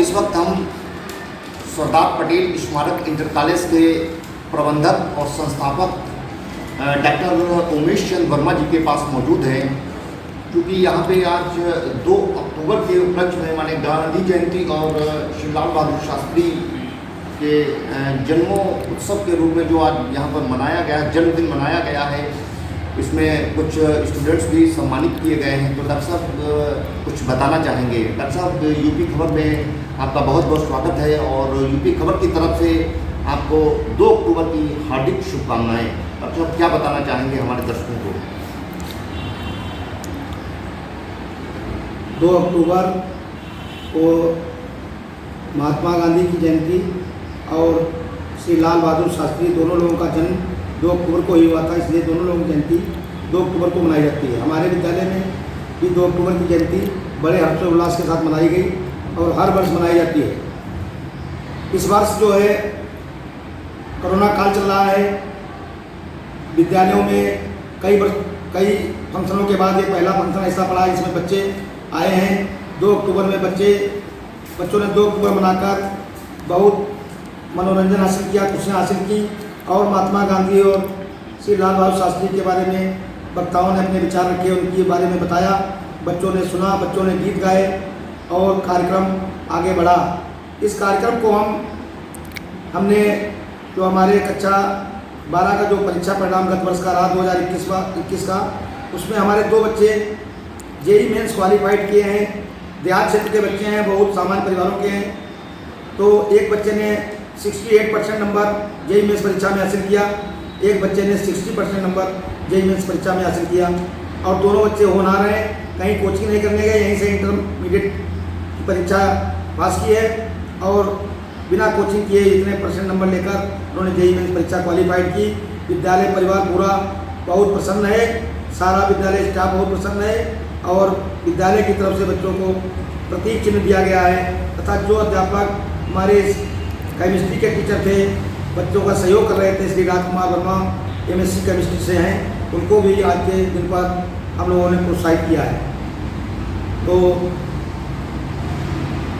इस वक्त हम सरदार पटेल स्मारक इंटर कॉलेज के प्रबंधक और संस्थापक डॉक्टर उमेश चंद वर्मा जी के पास मौजूद हैं, क्योंकि यहाँ पे आज 2 अक्टूबर के उपलक्ष्य में माने गांधी जयंती और श्री लाल बहादुर शास्त्री के जन्मोत्सव के रूप में जो आज यहाँ पर मनाया गया, जन्मदिन मनाया गया है, इसमें कुछ स्टूडेंट्स भी सम्मानित किए गए हैं। तो डॉक्टर साहब कुछ बताना चाहेंगे? डॉक्टर साहब, यूपी खबर में आपका बहुत बहुत स्वागत है और यूपी खबर की तरफ से आपको 2 अक्टूबर की हार्दिक शुभकामनाएं। डॉक्टर साहब क्या बताना चाहेंगे हमारे दर्शकों को? 2 अक्टूबर को महात्मा गांधी की जयंती और श्री लाल बहादुर शास्त्री दोनों लोगों का जन्म 2 अक्टूबर को ही हुआ था, इसलिए दोनों लोगों की जयंती 2 अक्टूबर को मनाई जाती है। हमारे विद्यालय में भी 2 अक्टूबर की जयंती बड़े हर्षोल्लास के साथ मनाई गई और हर वर्ष मनाई जाती है। इस वर्ष जो है कोरोना काल चल रहा है, विद्यालयों में कई फंक्शनों के बाद ये पहला फंक्शन ऐसा पड़ा जिसमें बच्चे आए हैं। 2 अक्टूबर में बच्चों ने 2 अक्टूबर मनाकर बहुत मनोरंजन हासिल किया, खुशियाँ हासिल की और महात्मा गांधी और श्री लाल बहादुर शास्त्री के बारे में वक्ताओं ने अपने विचार रखे, उनके बारे में बताया, बच्चों ने सुना, बच्चों ने गीत गाए और कार्यक्रम आगे बढ़ा। इस कार्यक्रम को हमने जो हमारे कक्षा 12 का जो परीक्षा परिणाम गत वर्ष का रहा 2021 का, उसमें हमारे 2 बच्चे जेईई मेंस क्वालिफाइड किए हैं। देहात क्षेत्र के बच्चे हैं, बहुत सामान्य परिवारों के हैं। तो एक बच्चे ने 68% नंबर जेईई मेंस परीक्षा में हासिल किया, एक बच्चे ने 60% नंबर जेईई मेंस परीक्षा में हासिल किया और दोनों बच्चे होनहार हैं, कहीं कोचिंग नहीं करने गए, यहीं से इंटरमीडिएट की परीक्षा पास की है और बिना कोचिंग किए इतने % नंबर लेकर उन्होंने जेईई मेंस परीक्षा क्वालिफाइड की। विद्यालय परिवार पूरा बहुत प्रसन्न है, सारा विद्यालय स्टाफ बहुत प्रसन्न है और विद्यालय की तरफ से बच्चों को प्रतीक चिन्ह दिया गया है तथा जो अध्यापक हमारे केमिस्ट्री के टीचर थे, बच्चों का सहयोग कर रहे थे, श्री राजकुमार वर्मा MSc केमिस्ट्री से हैं, उनको भी आज के दिन पर हम लोगों ने प्रोत्साहित किया है। तो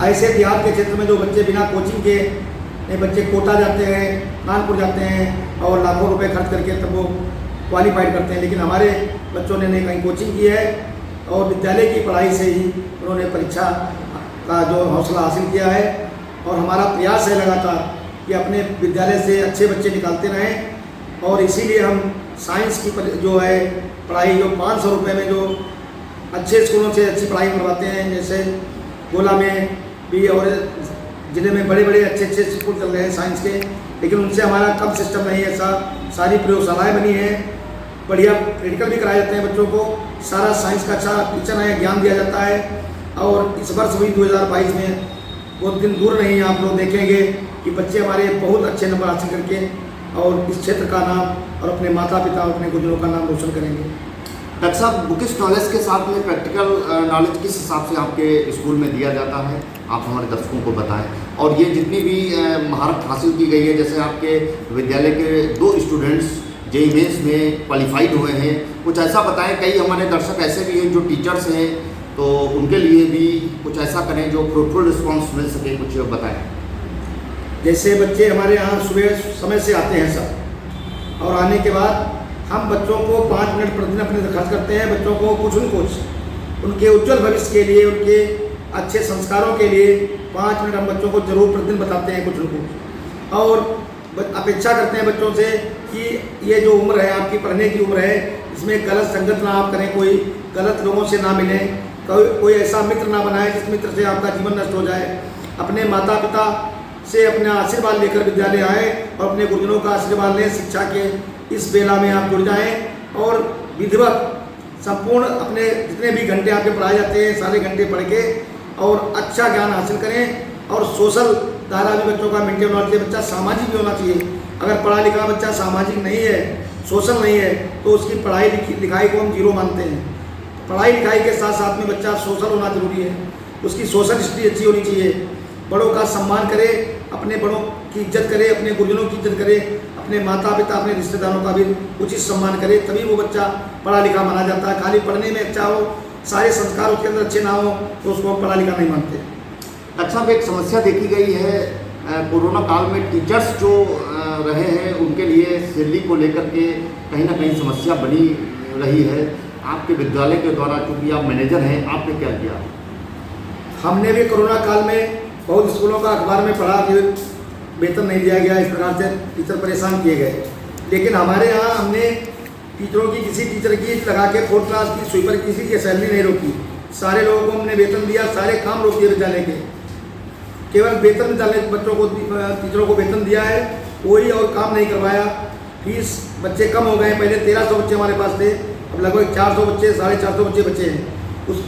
ऐसे देहात के क्षेत्र में जो बच्चे बिना कोचिंग के बच्चे कोटा जाते हैं, कानपुर जाते हैं और लाखों रुपए खर्च करके तब वो क्वालिफाइड करते हैं, लेकिन हमारे बच्चों ने कहीं कोचिंग की है और विद्यालय की पढ़ाई से ही उन्होंने परीक्षा का जो हौसला हासिल किया है। और हमारा प्रयास है लगातार कि अपने विद्यालय से अच्छे बच्चे निकालते रहें और इसीलिए हम साइंस की जो है पढ़ाई जो 500 रुपये में जो अच्छे स्कूलों से अच्छी पढ़ाई करवाते हैं, जैसे गोला में भी और जिले में बड़े बड़े अच्छे स्कूल चल रहे हैं साइंस के, लेकिन उनसे हमारा कम सिस्टम नहीं है। ऐसा सारी प्रयोगशालाएँ बनी हैं, बढ़िया प्रैक्टिकल भी कराए जाते हैं बच्चों को, सारा साइंस का अच्छा टीचर है, ज्ञान दिया जाता है। और इस वर्ष भी 2022 में बहुत दिन दूर नहीं है, आप लोग देखेंगे कि बच्चे हमारे बहुत अच्छे नंबर हासिल करके और इस क्षेत्र का नाम और अपने माता पिता और अपने गुरुजनों का नाम रोशन करेंगे। डॉक्टर साहब, बुकिश नॉलेज के साथ में प्रैक्टिकल नॉलेज किस हिसाब से आपके स्कूल में दिया जाता है, आप हमारे दर्शकों को बताएं। और ये जितनी भी महारत हासिल की गई है, जैसे आपके विद्यालय के 2 स्टूडेंट्स जेईई मेंस में क्वालिफाइड हुए हैं, कुछ ऐसा बताएं। कई हमारे दर्शक ऐसे भी हैं जो टीचर्स हैं, तो उनके लिए भी कुछ ऐसा करें जो फ्रूटफुल रिस्पॉन्स मिल सके, कुछ बताएं। जैसे बच्चे हमारे यहाँ सुबह समय से आते हैं सब, और आने के बाद हम बच्चों को 5 मिनट प्रतिदिन अपने खर्च करते हैं। बच्चों को कुछ न कुछ उनके उज्जवल भविष्य के लिए, उनके अच्छे संस्कारों के लिए 5 मिनट हम बच्चों को जरूर प्रतिदिन बताते हैं कुछ न कुछ, और अपेक्षा करते हैं बच्चों से कि ये जो उम्र है आपकी पढ़ने की उम्र है, इसमें गलत संगत ना आप करें, कोई गलत लोगों से ना मिलें, कोई ऐसा मित्र ना बनाए जिस मित्र से आपका जीवन नष्ट हो जाए। अपने माता पिता से अपना आशीर्वाद लेकर विद्यालय आए और अपने गुरुजनों का आशीर्वाद लें। शिक्षा के इस बेला में आप जुड़ जाएं और विधिवत संपूर्ण अपने जितने भी घंटे आपके पढ़ाए जाते हैं सारे घंटे पढ़ के और अच्छा ज्ञान हासिल करें। और सोशल दायरा भी बच्चों का मेंटेन होना चाहिए, बच्चा सामाजिक भी होना चाहिए। अगर पढ़ा लिखा बच्चा सामाजिक नहीं है, सोशल नहीं है, तो उसकी पढ़ाई लिखाई को हम जीरो मानते हैं। पढ़ाई लिखाई के साथ साथ में बच्चा सोशल होना जरूरी है, उसकी सोशल हिस्ट्री अच्छी होनी चाहिए, बड़ों का सम्मान करे, अपने बड़ों की इज्जत करे, अपने गुरुजनों की इज्जत करे, अपने माता पिता अपने रिश्तेदारों का भी उचित सम्मान करे, तभी वो बच्चा पढ़ा लिखा माना जाता है। खाली पढ़ने में अच्छा हो, सारे संस्कार उसके अंदर अच्छे ना हो, तो उसको हम पढ़ा लिखा नहीं मानते। डॉक्टर साहब, एक समस्या देखी गई है कोरोना काल में टीचर्स जो रहे हैं उनके लिए सैलरी को लेकर के कहीं ना कहीं समस्या बनी रही है। आपके विद्यालय के द्वारा, चूँकि आप मैनेजर हैं, आपने क्या किया? हमने भी कोरोना काल में बहुत स्कूलों का अखबार में पढ़ा कि वेतन नहीं दिया गया, इस प्रकार से टीचर परेशान किए गए। लेकिन हमारे यहाँ हमने टीचरों की, किसी टीचर की लगा के 4th क्लास की, स्वीपर किसी की सैलरी नहीं रोकी। सारे लोगों को हमने वेतन दिया, सारे काम रोक दिए विद्यालय के। केवल वेतन विद्यालय बच्चों को, टीचरों को वेतन दिया है, कोई और काम नहीं करवाया। फीस बच्चे कम हो गए, पहले 1300 बच्चे हमारे पास थे, अब लगभग 400 बच्चे, 450 बच्चे बचे हैं। उस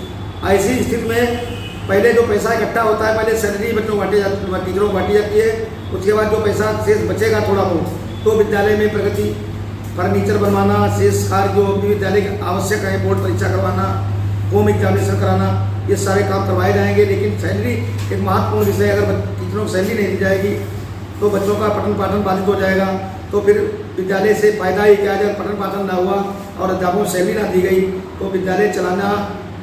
ऐसी स्थिति में पहले जो पैसा इकट्ठा होता है, पहले सैलरी बच्चों को बांटी जाती, टीचरों को बांटी जाती है। उसके बाद जो पैसा शेष बचेगा थोड़ा बहुत, तो विद्यालय में प्रगति, फर्नीचर बनवाना, शेष कार्य जो भी विद्यालय के आवश्यक है, बोर्ड परीक्षा करवाना, होम एग्जामिनेशन कराना, ये सारे काम करवाए जाएंगे। लेकिन सैलरी एक महत्वपूर्ण विषय, अगर टीचरों को सैलरी नहीं दी जाएगी तो बच्चों का पठन पाठन बाधित हो जाएगा। तो फिर विद्यालय से फायदा ही क्या, जब पठन पाठन ना हुआ और अध्यापकों को सैलरी ना दी गई तो विद्यालय चलाना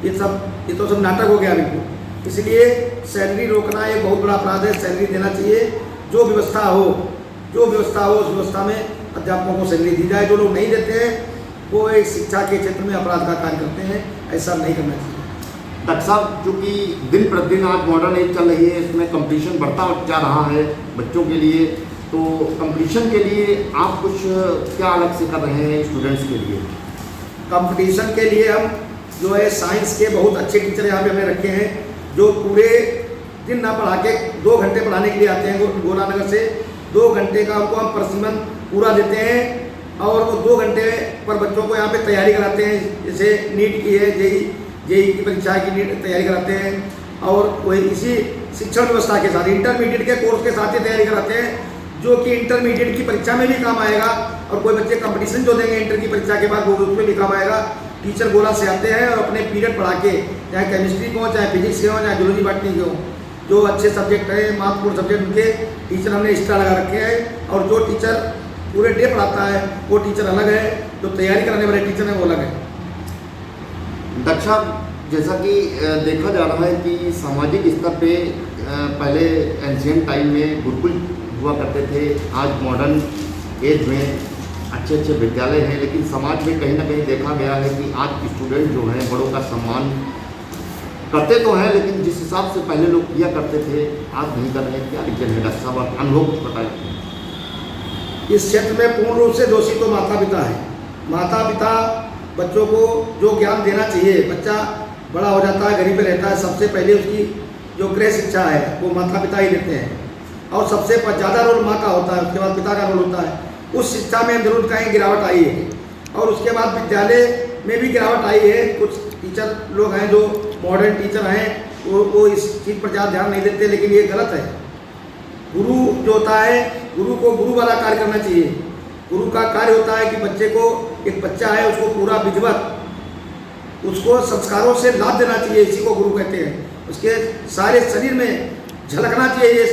ये तो सब नाटक हो गया बिल्कुल। इसलिए सैलरी रोकना एक बहुत बड़ा अपराध है। सैलरी देना चाहिए, जो व्यवस्था हो उस व्यवस्था में अध्यापकों को सैलरी दी जाए। जो लोग नहीं देते हैं वो एक शिक्षा के क्षेत्र में अपराध का कार्य करते हैं, ऐसा नहीं करना चाहिए। डॉक्टर साहब, चूँकि दिन प्रतिदिन आज मॉडर्न एज चल रही है, इसमें कंपटीशन बढ़ता जा रहा है बच्चों के लिए, तो कंपटीशन के लिए आप कुछ क्या अलग से कर रहे हैं स्टूडेंट्स के लिए? कंपटीशन के लिए हम जो है साइंस के बहुत अच्छे टीचर यहाँ पे हमने रखे हैं, जो पूरे दिन ना पढ़ा के 2 घंटे पढ़ाने के लिए आते हैं गोला नगर से। 2 घंटे का उनको हम प्रशिक्षण पूरा देते हैं और वो 2 घंटे पर बच्चों को यहाँ पे तैयारी कराते हैं। जैसे नीट की है, जेई की परीक्षा की नीट तैयारी कराते हैं, और वही इसी शिक्षण व्यवस्था के साथ इंटरमीडिएट के कोर्स के साथ ही तैयारी कराते हैं, जो कि इंटरमीडिएट की परीक्षा में भी काम आएगा। और कोई बच्चे कंपटीशन जो देंगे इंटर की परीक्षा के बाद, वो उसमें भी काम आएगा। टीचर गोला से आते हैं और अपने पीरियड पढ़ा के, चाहे केमिस्ट्री के हो, चाहे फिजिक्स के हो, चाहे जूलॉजी बॉटनी के हो, जो अच्छे सब्जेक्ट हैं, महत्वपूर्ण सब्जेक्ट, उनके टीचर हमने एक्स्ट्रा लगा रखे हैं। और जो टीचर पूरे डे पढ़ाता है वो टीचर अलग है, जो तैयारी कराने वाले टीचर हैं वो अलग है। डॉक्टर साहब, जैसा कि देखा जा रहा है कि सामाजिक स्तर पे पहले एंशिएंट टाइम में गुरुकुल हुआ करते थे, आज मॉडर्न एज में अच्छे अच्छे विद्यालय हैं, लेकिन समाज में कहीं ना कहीं देखा गया है कि आज के स्टूडेंट जो हैं बड़ों का सम्मान करते तो हैं, लेकिन जिस हिसाब से पहले लोग किया करते थे आज नहीं कर रहे हैं। क्या रीजन है डॉक्टर साहब, आप अनुभव कुछ बताएं। इस क्षेत्र में पूर्ण रूप से दोषी तो माता पिता है। माता पिता बच्चों को जो ज्ञान देना चाहिए, बच्चा बड़ा हो जाता है, घर पे रहता है, सबसे पहले उसकी जो गृह शिक्षा है वो माता पिता ही देते हैं, और सबसे ज़्यादा रोल माँ का होता है, उसके बाद पिता का रोल होता है। उस शिक्षा में जरूर कहीं गिरावट आई है, और उसके बाद विद्यालय में भी गिरावट आई है। कुछ टीचर लोग हैं जो मॉडर्न टीचर हैं, वो इस चीज़ पर ज़्यादा ध्यान नहीं देते, लेकिन ये गलत है। गुरु जो होता है, गुरु को गुरु वाला कार्य करना चाहिए। गुरु का कार्य होता है कि बच्चे को, एक बच्चा है उसको पूरा विधिवत, उसको संस्कारों से लाभ देना चाहिए, इसी को गुरु कहते हैं। उसके सारे शरीर में झलकना चाहिए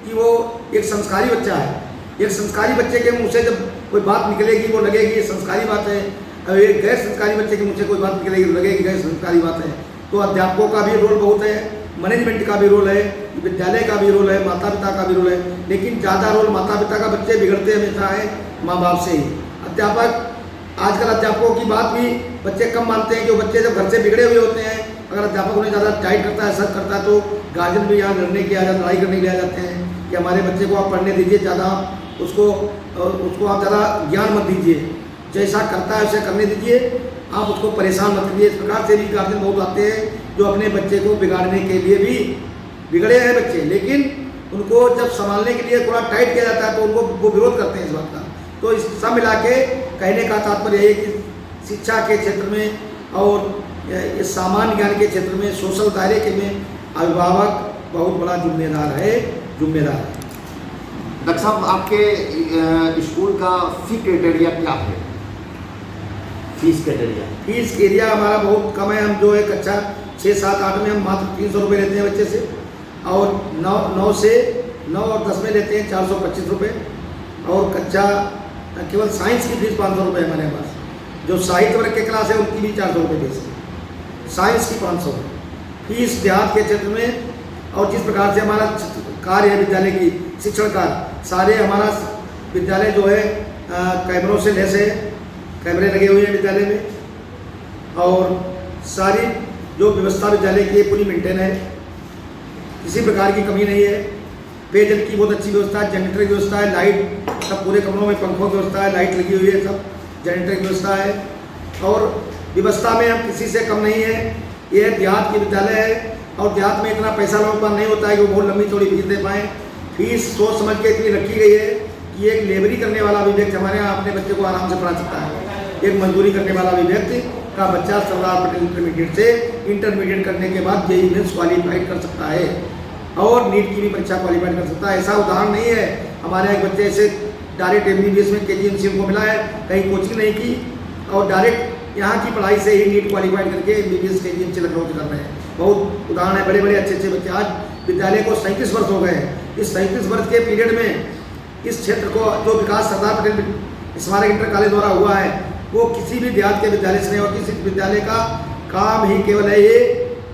कि वो एक संस्कारी बच्चा है। एक संस्कारी बच्चे के मुंह से जब कोई बात निकलेगी वो लगेगी ये संस्कारी बात है, और एक गैर संस्कारी बच्चे के मुंह से कोई बात निकलेगी तो लगेगी गैर संस्कारी बात है। तो अध्यापकों का भी रोल बहुत है, मैनेजमेंट का भी रोल है, विद्यालय का भी रोल है, माता पिता का भी रोल है, लेकिन ज़्यादा रोल माता पिता का। बच्चे बिगड़ते हमेशा है माँ बाप से ही। अध्यापक, आजकल अध्यापकों की बात भी बच्चे कम मानते हैं, कि बच्चे जब घर से बिगड़े हुए होते हैं, अगर अध्यापक उन्हें ज़्यादा टाइट करता है, सख्त करता है, तो गार्जियन भी यहाँ लड़ने के आ जाते, लड़ाई करने के लिए आ जाते हैं कि हमारे बच्चे को आप पढ़ने दीजिए, ज़्यादा उसको आप ज़्यादा ज्ञान मत दीजिए, जैसा करता है वैसे करने दीजिए, आप उसको परेशान मत कीजिए। इस प्रकार से भी गार्जियन बहुत आते हैं जो अपने बच्चे को बिगाड़ने के लिए भी बिगड़े हैं बच्चे, लेकिन उनको जब संभालने के लिए थोड़ा टाइट किया जाता है तो उनको वो विरोध करते हैं इस बात का। तो इस सब मिला के कहने का तात्पर्य है कि शिक्षा के क्षेत्र में और इस सामान्य ज्ञान के क्षेत्र में, सोशल दायरे के में अभिभावक बहुत बड़ा जिम्मेदार है। डॉक्टर साहब, आपके स्कूल का फी क्राइटेरिया क्या है? फीस क्राइटेरिया हमारा बहुत कम है। हम जो है कक्षा 6, 7, 8 में हम मात्र 300 रुपये लेते हैं बच्चे से, और 9 और 10 में लेते हैं 425 रुपये, और कक्षा केवल साइंस की फीस 500 रुपये हमारे पास। जो साहित्य वर्ग के क्लास है उनकी भी 400 रुपये फीस है, साइंस की 500 फीस। देहात के क्षेत्र में और जिस प्रकार से हमारा कार्य है विद्यालय की शिक्षण कार्य, सारे हमारा विद्यालय जो है कैमरों से लैस है, कैमरे लगे हुए हैं विद्यालय में और सारी जो व्यवस्था विद्यालय की पूरी मेंटेन है, किसी प्रकार की कमी नहीं है। पेयजल की बहुत अच्छी व्यवस्था है, जनरेटर की व्यवस्था है, लाइट सब पूरे कमरों में पंखों की व्यवस्था है, लाइट लगी हुई है, सब जनरेटर की व्यवस्था है और व्यवस्था में हम किसी से कम नहीं है। यह देहात की विद्यालय है और देहात में इतना पैसा लोगों का नहीं होता है कि वो बहुत लंबी चौड़ी फीस दे पाएँ। फीस सोच समझ के इतनी रखी गई है कि एक लेबरी करने वाला भी व्यक्ति हमारे यहाँ अपने बच्चे को आराम से पढ़ा सकता है। एक मजदूरी करने वाला भी व्यक्ति का बच्चा सरदार पटेल इंटरमीडिएट से इंटरमीडिएट करने के बाद जेईई मेंस क्वालिफाइड कर सकता है और नीट की भी परीक्षा क्वालिफाइड कर सकता है। ऐसा उदाहरण नहीं है हमारे एक बच्चे ऐसे डायरेक्ट MBBS में KGMC को मिला है, कहीं कोचिंग नहीं की और डायरेक्ट यहाँ की पढ़ाई से ही नीट क्वालिफाइड करके MBBS KGMC लखनऊ से कर रहे हैं। बहुत उदाहरण है, बड़े बड़े अच्छे अच्छे बच्चे। आज विद्यालय को 37 वर्ष हो गए हैं। इस 37 वर्ष के पीरियड में इस क्षेत्र को जो विकास सरदार पटेल स्मारक इंटर कॉलेज द्वारा हुआ है वो किसी भी देहात के विद्यालय से नहीं और किसी विद्यालय का काम ही केवल है। ये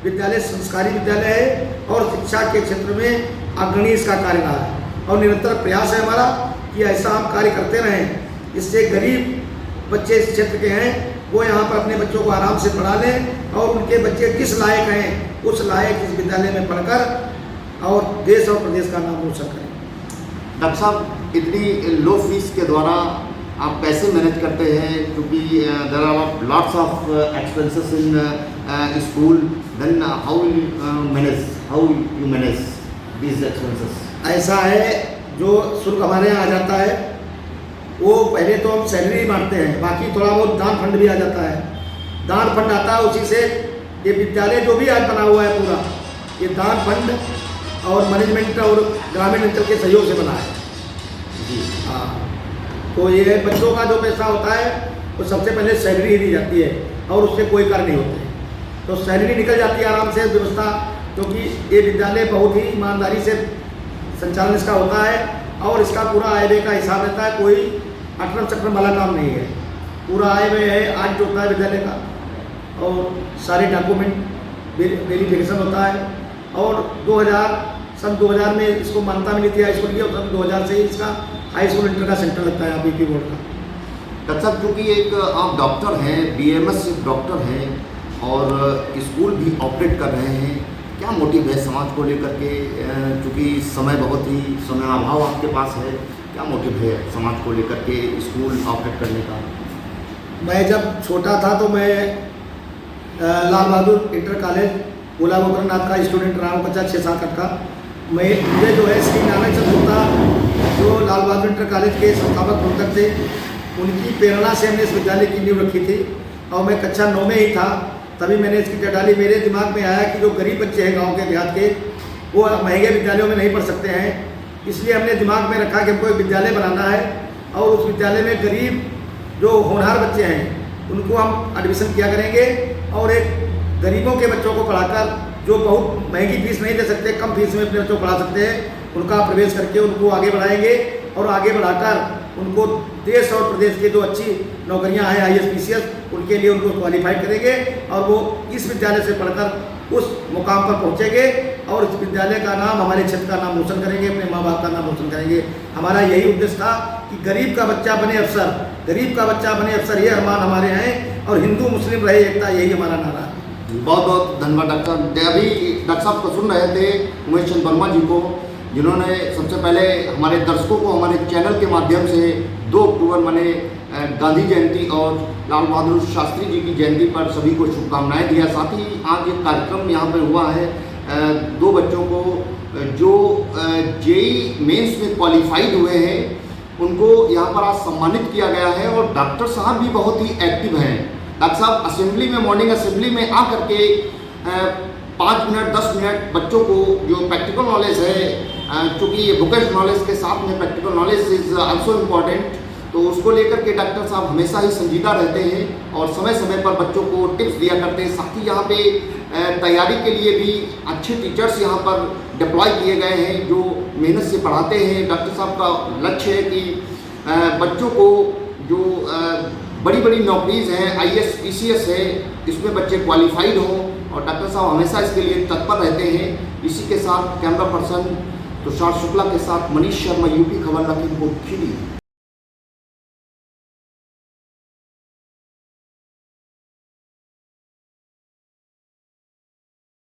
विद्यालय संस्कारी विद्यालय है और शिक्षा के क्षेत्र में अग्रणी इसका कार्य रहा है और निरंतर प्रयास है हमारा कि ऐसा हम कार्य करते रहें। इससे गरीब बच्चे इस क्षेत्र के हैं वो यहाँ पर अपने बच्चों को आराम से पढ़ा लें और उनके बच्चे किस लायक हैं उस लायक इस विद्यालय में पढ़कर और देश और प्रदेश का नाम रोशन करें। डॉक्टर साहब, इतनी लो फीस के द्वारा आप कैसे मैनेज करते हैं, क्योंकि there are lots of expenses in school, then how you manage these expenses? ऐसा है, जो शुल्क हमारे यहाँ आ जाता है वो पहले तो हम सैलरी बांटते हैं, बाकी थोड़ा बहुत दान फंड भी आ जाता है। दान फंड आता है, उसी से ये विद्यालय जो भी आज बना हुआ है पूरा ये दान फंड और मैनेजमेंट और ग्रामीण अंचल के सहयोग से बना है जी। हाँ, तो ये बच्चों का जो पैसा होता है वो सबसे पहले सैलरी ही दी जाती है और उससे कोई कार्य नहीं होते, तो सैलरी निकल जाती है आराम से व्यवस्था, क्योंकि ये विद्यालय बहुत ही ईमानदारी से संचालन इसका होता है और इसका पूरा आय व्यय का हिसाब रहता है। कोई अक्रम चक्रम वाला काम नहीं है, पूरा आय व्यय है आज जो होता है विद्यालय का और सारे डॉक्यूमेंट वेरिफिकेशन होता है। और सन 2000 में इसको मान्यता मिली थी हाई स्कूल की और सन 2000 से ही इसका हाई स्कूल इंटर का सेंटर लगता है यहाँ BP बोर्ड का। डॉक्टर साहब, क्योंकि एक आप डॉक्टर हैं, BMS डॉक्टर हैं और स्कूल भी ऑपरेट कर रहे हैं, क्या मोटिव है समाज को लेकर के, क्योंकि समय अभाव आपके पास है, क्या मोटिव है समाज को लेकर के स्कूल ऑपरेट करने का? मैं जब छोटा था तो मैं लाल बहादुर इंटर कॉलेज गोला गोकरनाथ का स्टूडेंट रहा हूँ 50-6-7 का। मुझे जो है श्री नारायण चंद्र गुप्ता जो लाल बहादुर इंटर कॉलेज के संस्थापक प्रबंधक थे, उनकी प्रेरणा से हमने इस विद्यालय की नींव रखी थी और मैं कक्षा 9 में ही था तभी मैंने इसकी जड़ डाली। मेरे दिमाग में आया कि जो गरीब बच्चे हैं गांव के देहात के वो महंगे विद्यालयों में नहीं पढ़ सकते हैं, इसलिए हमने दिमाग में रखा कि हमको एक विद्यालय बनाना है और उस विद्यालय में गरीब जो होनहार बच्चे हैं उनको हम एडमिशन किया करेंगे और एक गरीबों के बच्चों को पढ़ाकर जो बहुत महंगी फीस नहीं दे सकते, कम फीस में अपने बच्चों को पढ़ा सकते हैं, उनका प्रवेश करके उनको आगे बढ़ाएंगे और आगे बढ़ाकर उनको देश और प्रदेश के जो अच्छी नौकरियां हैं IAS PCS उनके लिए उनको क्वालिफाइड करेंगे और वो इस विद्यालय से पढ़कर उस मुकाम पर पहुंचेंगे और इस विद्यालय का नाम, हमारे क्षेत्र का नाम रोशन करेंगे, अपने माँ बाप का नाम रोशन करेंगे। हमारा यही उद्देश्य था कि गरीब का बच्चा बने अफसर, गरीब का बच्चा बने अफसर, ये अरमान हमारे हैं और हिंदू मुस्लिम रहे एकता, यही हमारा नारा है। बहुत बहुत धन्यवाद डॉक्टर। अभी डॉक्टर साहब को सुन रहे थे उमेश चंद वर्मा जी को, जिन्होंने सबसे पहले हमारे दर्शकों को हमारे चैनल के माध्यम से 2 अक्टूबर माने गांधी जयंती और लाल बहादुर शास्त्री जी की जयंती पर सभी को शुभकामनाएं दिया। साथ ही आज एक कार्यक्रम यहाँ पर हुआ है, 2 बच्चों को जो जेईई मेंस में क्वालिफाइड हुए हैं उनको यहाँ पर आज सम्मानित किया गया है और डॉक्टर साहब भी बहुत ही एक्टिव हैं। डॉक्टर साहब असेंबली में, मॉर्निंग असेंबली में आकर के 5 मिनट 10 मिनट बच्चों को जो प्रैक्टिकल नॉलेज है, चूँकि ये बुकिश नॉलेज के साथ में practical knowledge is also important, तो उसको लेकर के डॉक्टर साहब हमेशा ही संजीदा रहते हैं और समय समय पर बच्चों को टिप्स दिया करते हैं। साथ ही यहाँ पे तैयारी के लिए भी अच्छे टीचर्स यहाँ पर डिप्लॉय किए गए हैं जो मेहनत से पढ़ाते हैं। डॉक्टर साहब का लक्ष्य है कि बच्चों को जो बड़ी बड़ी नौकरीज़ हैं, IAS PCS है, इसमें बच्चे क्वालिफाइड हों और डॉक्टर साहब हमेशा इसके लिए तत्पर रहते हैं। इसी के साथ कैमरा पर्सन तुषार शुक्ला के साथ मनीष शर्मा, यूपी खबर, लखीमपुर खीरी।